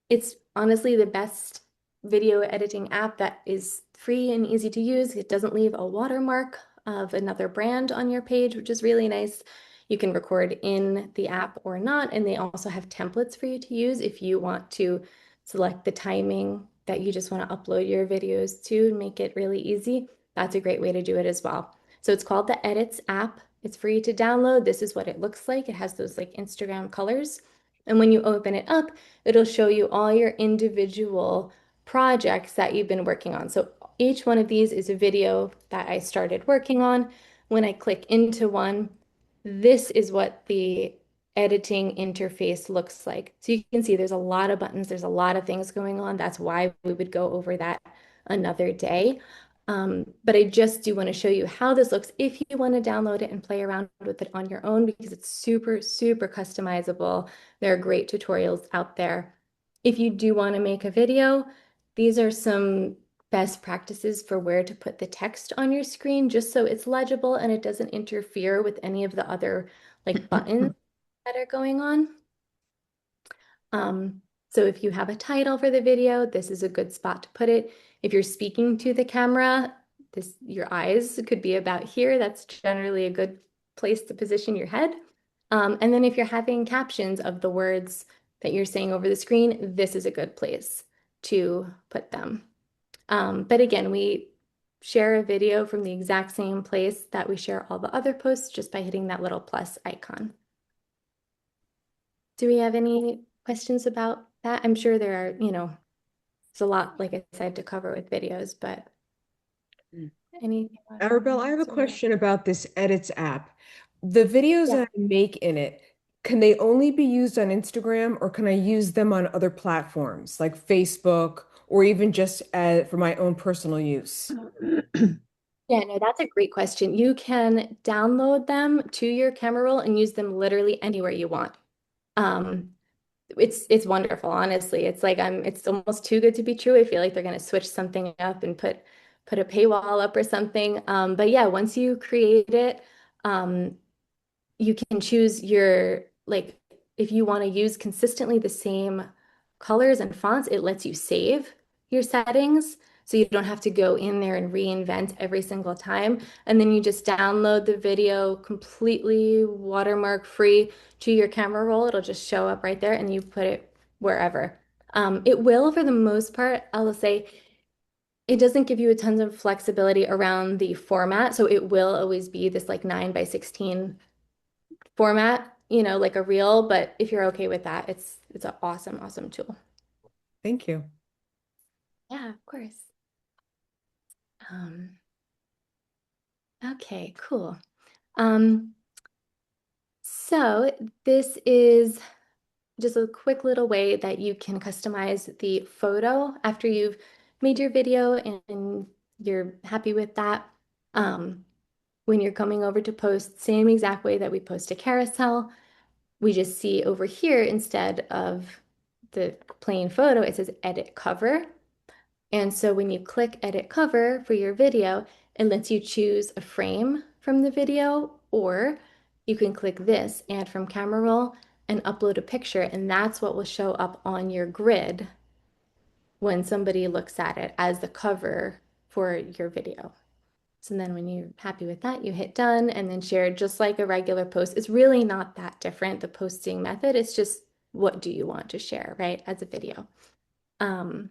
it's honestly the best video editing app that is free and easy to use. It doesn't leave a watermark of another brand on your page, which is really nice. You can record in the app or not, and they also have templates for you to use if you want to select the timing that you just want to upload your videos to and make it really easy. That's a great way to do it as well. So it's called the Edits app. It's free to download. This is what it looks like. It has those like Instagram colors. And when you open it up, it'll show you all your individual projects that you've been working on. So each one of these is a video that I started working on. When I click into one, this is what the editing interface looks like. So you can see there's a lot of buttons, there's a lot of things going on. That's why we would go over that another day. But I just do want to show you how this looks if you want to download it and play around with it on your own because it's super, super customizable. There are great tutorials out there. If you do want to make a video, these are some best practices for where to put the text on your screen just so it's legible and it doesn't interfere with any of the other like buttons that are going on. So if you have a title for the video, this is a good spot to put it. If you're speaking to the camera, your eyes could be about here. That's generally a good place to position your head. And then if you're having captions of the words that you're saying over the screen, this is a good place to put them. But again, we share a video from the exact same place that we share all the other posts just by hitting that little plus icon. Do we have any questions about that? I'm sure there are, it's a lot, like I said, to cover with videos, but anything? Arabelle, I have a question about this Edits app. The videos Yeah. that I make in it, can they only be used on Instagram or can I use them on other platforms like Facebook or even just for my own personal use? Yeah, no, that's a great question. You can download them to your camera roll and use them literally anywhere you want. It's wonderful, honestly. It's like it's almost too good to be true. I feel like they're gonna switch something up and put a paywall up or something. But yeah, once you create it, um, you can choose like if you want to use consistently the same colors and fonts, it lets you save your settings. So you don't have to go in there and reinvent every single time. And then you just download the video completely watermark free to your camera roll. It'll just show up right there and you put it wherever. It will, for the most part, I'll say, it doesn't give you a ton of flexibility around the format. So it will always be this like 9:16 format, like a reel, but if you're okay with that, it's an awesome, awesome tool. Thank you. Yeah, of course. Okay, cool. So this is just a quick little way that you can customize the photo after you've made your video and you're happy with that. When you're coming over to post, same exact way that we post a carousel, we just see over here instead of the plain photo, it says edit cover. And so when you click edit cover for your video, it lets you choose a frame from the video, or you can click this add from camera roll and upload a picture, and that's what will show up on your grid when somebody looks at it as the cover for your video. So then when you're happy with that, you hit done and then share just like a regular post. It's really not that different, the posting method. It's just what do you want to share, right, as a video. Okay.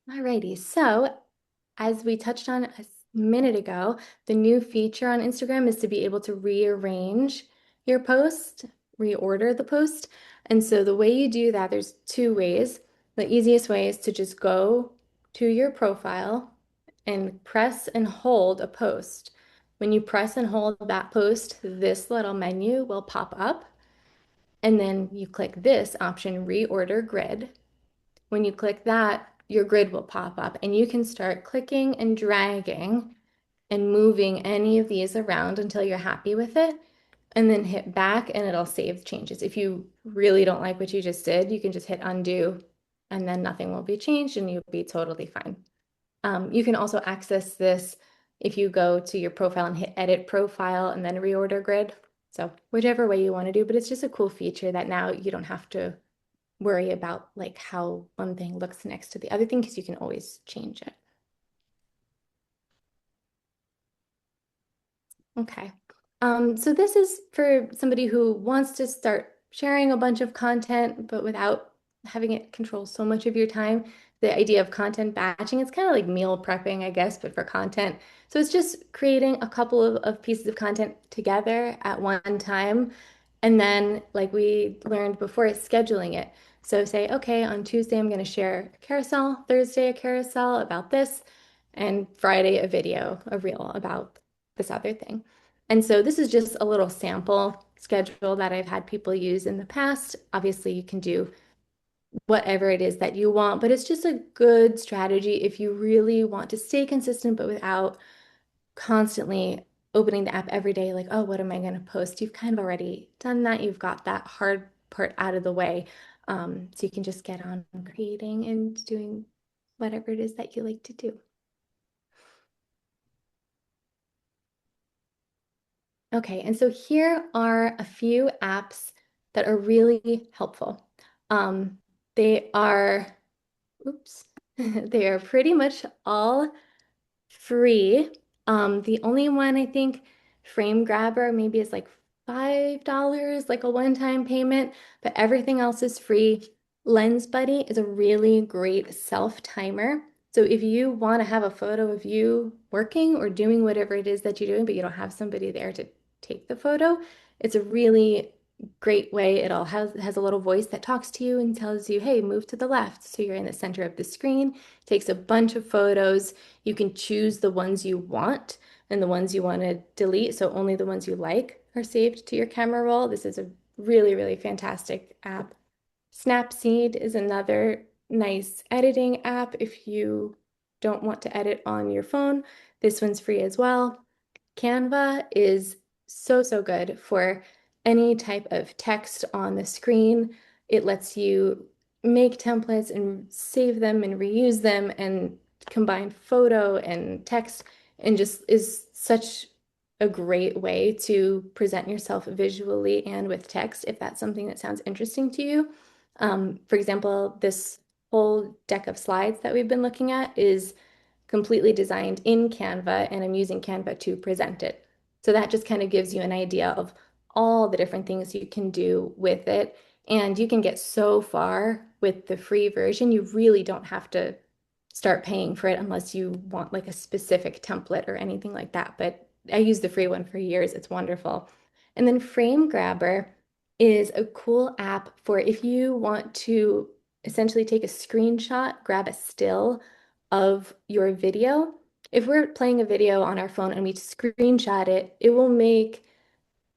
Alrighty, so as we touched on a minute ago, the new feature on Instagram is to be able to rearrange your post, reorder the post. And so the way you do that, there's two ways. The easiest way is to just go to your profile and press and hold a post. When you press and hold that post, this little menu will pop up. And then you click this option, reorder grid. When you click that, your grid will pop up and you can start clicking and dragging and moving any of these around until you're happy with it, and then hit back and it'll save changes. If you really don't like what you just did, you can just hit undo and then nothing will be changed and you'll be totally fine. You can also access this if you go to your profile and hit edit profile and then reorder grid. So whichever way you want to do, but it's just a cool feature that now you don't have to worry about like how one thing looks next to the other thing because you can always change it. Okay. So this is for somebody who wants to start sharing a bunch of content, but without having it control so much of your time. The idea of content batching, it's kind of like meal prepping, I guess, but for content. So it's just creating a couple of pieces of content together at one time. And then, like we learned before, scheduling it. So say, okay, on Tuesday, I'm going to share a carousel, Thursday, a carousel about this, and Friday, a video, a reel about this other thing. And so this is just a little sample schedule that I've had people use in the past. Obviously, you can do whatever it is that you want, but it's just a good strategy if you really want to stay consistent, but without constantly opening the app every day, like, oh, what am I going to post? You've kind of already done that. You've got that hard part out of the way. So you can just get on creating and doing whatever it is that you like to do. Okay, and so here are a few apps that are really helpful. They are, oops, they are pretty much all free. The only one I think Frame Grabber maybe is like $5, like a one-time payment, but everything else is free. Lens Buddy is a really great self-timer. So if you want to have a photo of you working or doing whatever it is that you're doing, but you don't have somebody there to take the photo, it's a really great way. It all has a little voice that talks to you and tells you, hey, move to the left. So you're in the center of the screen, takes a bunch of photos. You can choose the ones you want and the ones you want to delete. So only the ones you like are saved to your camera roll. This is a really, really fantastic app. Snapseed is another nice editing app if you don't want to edit on your phone. This one's free as well. Canva is so, so good for any type of text on the screen. It lets you make templates and save them and reuse them and combine photo and text, and just is such a great way to present yourself visually and with text if that's something that sounds interesting to you. For example, this whole deck of slides that we've been looking at is completely designed in Canva, and I'm using Canva to present it. So that just kind of gives you an idea of all the different things you can do with it. And you can get so far with the free version. You really don't have to start paying for it unless you want like a specific template or anything like that. But I used the free one for years. It's wonderful. And then Frame Grabber is a cool app for if you want to essentially take a screenshot, grab a still of your video, if we're playing a video on our phone and we screenshot it, it will make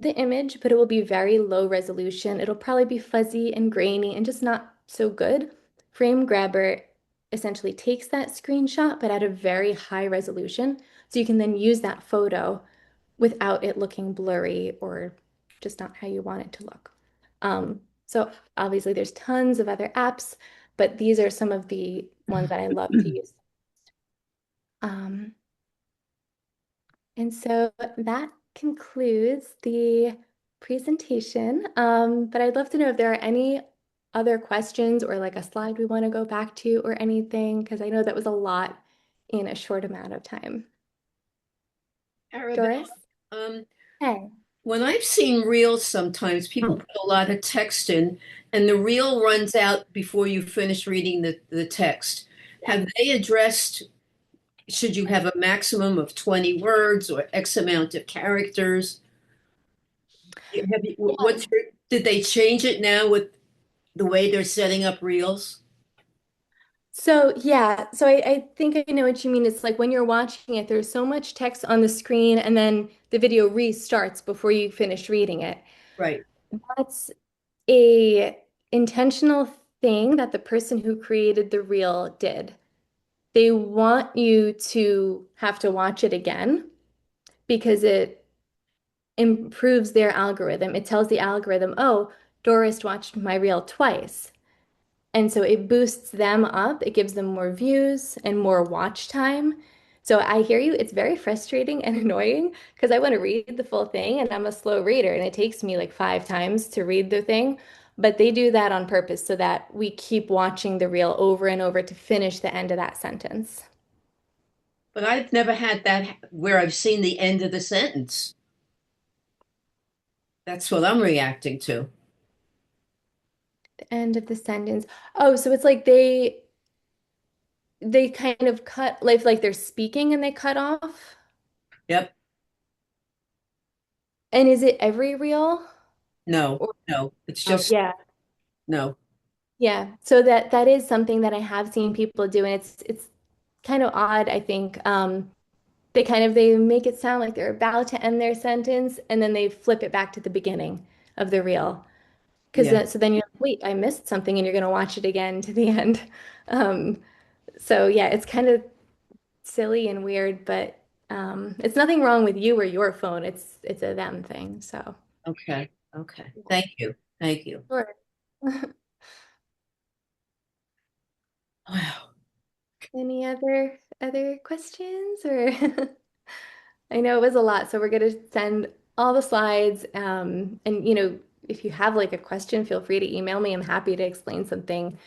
the image, but it will be very low resolution. It'll probably be fuzzy and grainy and just not so good. Frame Grabber essentially takes that screenshot, but at a very high resolution. So you can then use that photo without it looking blurry or just not how you want it to look. So obviously there's tons of other apps, but these are some of the ones that I love to use. Um, and so that concludes the presentation. But I'd love to know if there are any other questions or like a slide we want to go back to or anything, because I know that was a lot in a short amount of time. Arabella, Doris? Hey. when I've seen reels, sometimes people put a lot of text in, and the reel runs out before you finish reading the text. Have they addressed, should you have a maximum of 20 words or X amount of characters? Did they change it now with the way they're setting up reels? So yeah, so I think I know what you mean. It's like when you're watching it, there's so much text on the screen and then the video restarts before you finish reading it. Right. That's a intentional thing that the person who created the reel did. They want you to have to watch it again because it improves their algorithm. It tells the algorithm, oh, Doris watched my reel twice. And so it boosts them up. It gives them more views and more watch time. So I hear you. It's very frustrating and annoying because I want to read the full thing and I'm a slow reader and it takes me like 5 times to read the thing. But they do that on purpose so that we keep watching the reel over and over to finish the end of that sentence. But I've never had that where I've seen the end of the sentence. That's what I'm reacting to. The end of the sentence. Oh, so it's like they kind of cut like they're speaking and they cut off. Yep. And is it every reel? No, Or, no. It's oh, just yeah. no. Yeah, so that is something that I have seen people do, and it's kind of odd, I think. They make it sound like they're about to end their sentence, and then they flip it back to the beginning of the reel. Yeah. So then you're like, wait, I missed something, and you're gonna watch it again to the end. Um, so yeah, it's kind of silly and weird, but it's nothing wrong with you or your phone. It's a them thing. So Okay. Okay. Thank you. Thank you. sure. Wow. Any other questions or I know it was a lot, so we're gonna send all the slides. And if you have like a question, feel free to email me. I'm happy to explain something.